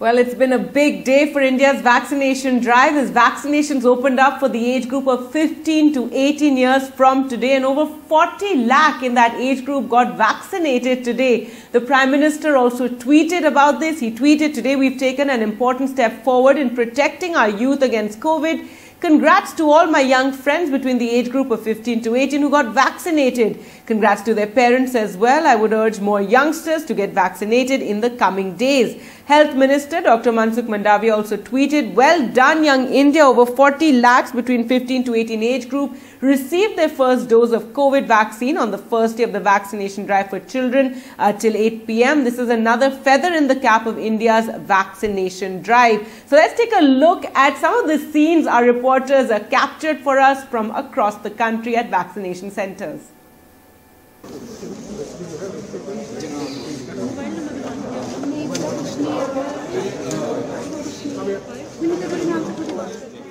Well, it's been a big day for India's vaccination drive as vaccinations opened up for the age group of 15 to 18 years from today, and over 40 lakh in that age group got vaccinated today. The Prime Minister also tweeted about this. He tweeted, "Today we've taken an important step forward in protecting our youth against COVID. Congrats to all my young friends between the age group of 15 to 18 who got vaccinated. Congrats to their parents as well. I would urge more youngsters to get vaccinated in the coming days." Health Minister Dr. Mansukh Mandaviya also tweeted, "Well done, young India. Over 40 lakhs between 15 to 18 age group received their first dose of COVID vaccine on the first day of the vaccination drive for children till 8 p.m. This is another feather in the cap of India's vaccination drive. So let's take a look at some of the scenes our reporters are captured for us from across the country at vaccination centers.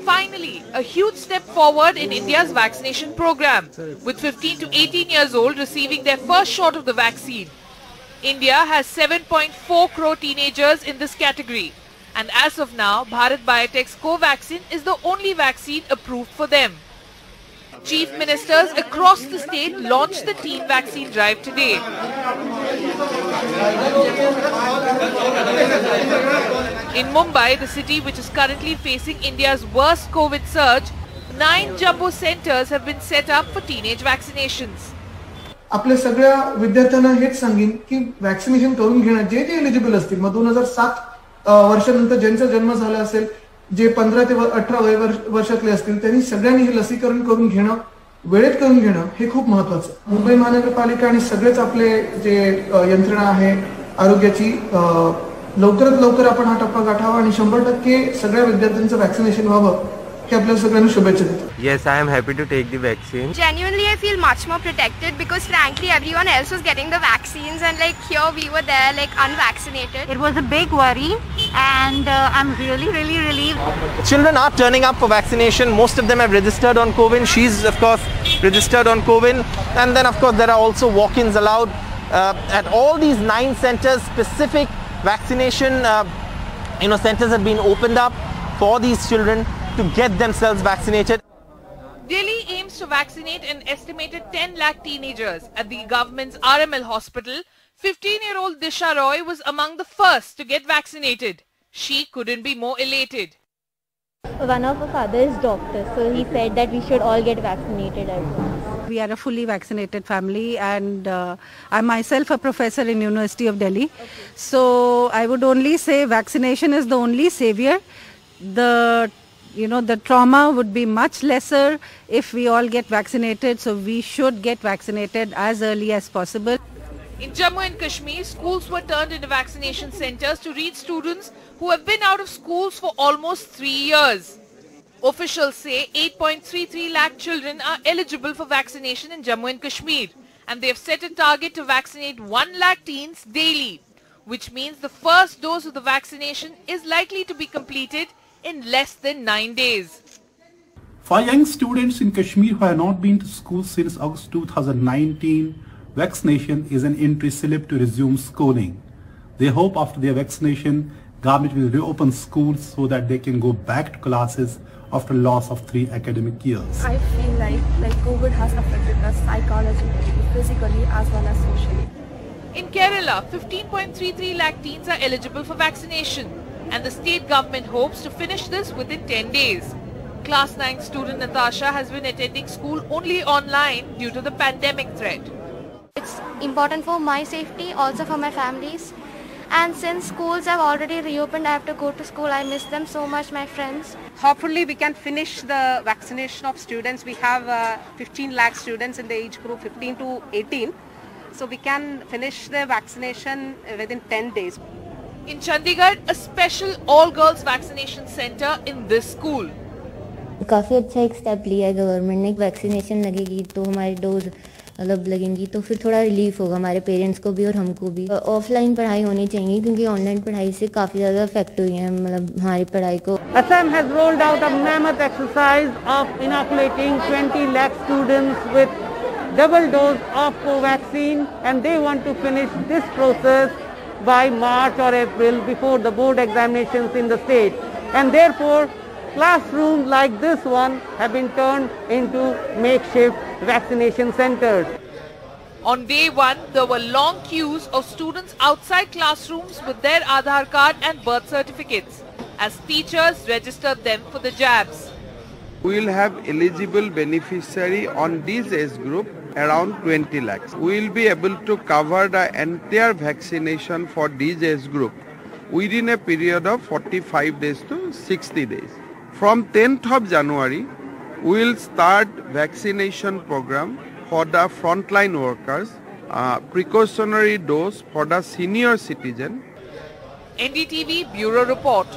Finally, a huge step forward in India's vaccination program, with 15 to 18 years old receiving their first shot of the vaccine. India has 7.4 crore teenagers in this category, and as of now, Bharat Biotech's Covaxin is the only vaccine approved for them. Chief ministers across the state launched the teen vaccine drive today. In Mumbai, the city which is currently facing India's worst COVID surge, 9 jumbo centers have been set up for teenage vaccinations. आपल्या सगळ्या विद्यार्थ्यांना हेच सांगेन की vaccination करून घेणं जे eligible असतील, मग 2007 वर्षानंतर ज्यांचा जन्म झाला असेल, जे 15 ते 18 वर्षातले असतील, त्यांनी सगळ्यांनी हे लसीकरण करून घेणं, वेळेत करून घेणं हे खूप महत्त्वाचं. मुंबई महानगरपालिका आणि सगळेच आपले जे यंत्रणा आहे आरोग्याची, लवकरात लवकर आपण हा टप्पा गाठावा आणि 100% सगळ्या विद्यार्थ्यांचं वॅक्सिनेशन व्हावं हे आपल्या सगळ्यांना शुभेच्छा देतो. Yes, I am happy to take the vaccine. Genuinely, I feel much more protected because frankly, everyone else was getting the vaccines and like here we were there like unvaccinated. It was a big worry and I'm really relieved. Children are turning up for vaccination. Most of them have registered on CoWIN. She's of course registered on CoWIN, and then of course there are also walk-ins allowed at all these 9 centers. Specific vaccination centers have been opened up for these children to get themselves vaccinated. Delhi aims to vaccinate an estimated 10 lakh teenagers. At the government's RML hospital, 15-year-old Disha Roy was among the first to get vaccinated. She couldn't be more elated. One of our father is doctor, so he said that we should all get vaccinated as well. We are a fully vaccinated family, and I'm myself a professor in University of Delhi. Okay. So I would only say vaccination is the only savior. The trauma would be much lesser if we all get vaccinated, so we should get vaccinated as early as possible. In Jammu and Kashmir, schools were turned into vaccination centers to reach students who have been out of schools for almost 3 years. Officials say 8.33 lakh children are eligible for vaccination in Jammu and Kashmir, and they have set a target to vaccinate 1 lakh teens daily, which means the first dose of the vaccination is likely to be completed in less than 9 days. For young students in Kashmir who have not been to school since August 2019, vaccination is an entry slip to resume schooling. They hope after their vaccination, government will reopen schools so that they can go back to classes after loss of 3 academic years. I feel like COVID has affected us psychologically, physically as well as socially. In Kerala, 15.33 lakh teens are eligible for vaccination, and the state government hopes to finish this within 10 days. Class 9 student Natasha has been attending school only online due to the pandemic threat. It's important for my safety, also for my families. And since schools have already reopened, I have to go to school. I miss them so much, my friends. Hopefully we can finish the vaccination of students. We have 15 lakh students in the age group 15 to 18. So we can finish the vaccination within 10 days. In Chandigarh, a special all-girls vaccination center in this school. काफ़ी अच्छा एक step लिया है government ने. Vaccination लगेगी तो हमारी dose मतलब लगेंगी तो फिर थोड़ा रिलीफ होगा हमारे पेरेंट्स को भी और हमको भी. ऑफलाइन पढ़ाई होनी चाहिए क्योंकि ऑनलाइन पढ़ाई से काफ़ी ज़्यादा इफेक्ट हुई है मतलब हमारी पढ़ाई को. Assam has rolled out a mammoth exercise of inoculating 20 lakh students with double dose of Covaxin, and they want to finish this process by March or April before the board examinations in the state, and therefore classrooms like this one have been turned into makeshift vaccination centers. On day one, there were long queues of students outside classrooms with their Aadhaar card and birth certificates as teachers registered them for the jabs. We will have eligible beneficiary on this age group around 20 lakhs. We will be able to cover the entire vaccination for this age group within a period of 45 days to 60 days. From 10th of January, we will start vaccination program for the frontline workers, precautionary dose for the senior citizen. NDTV Bureau Report.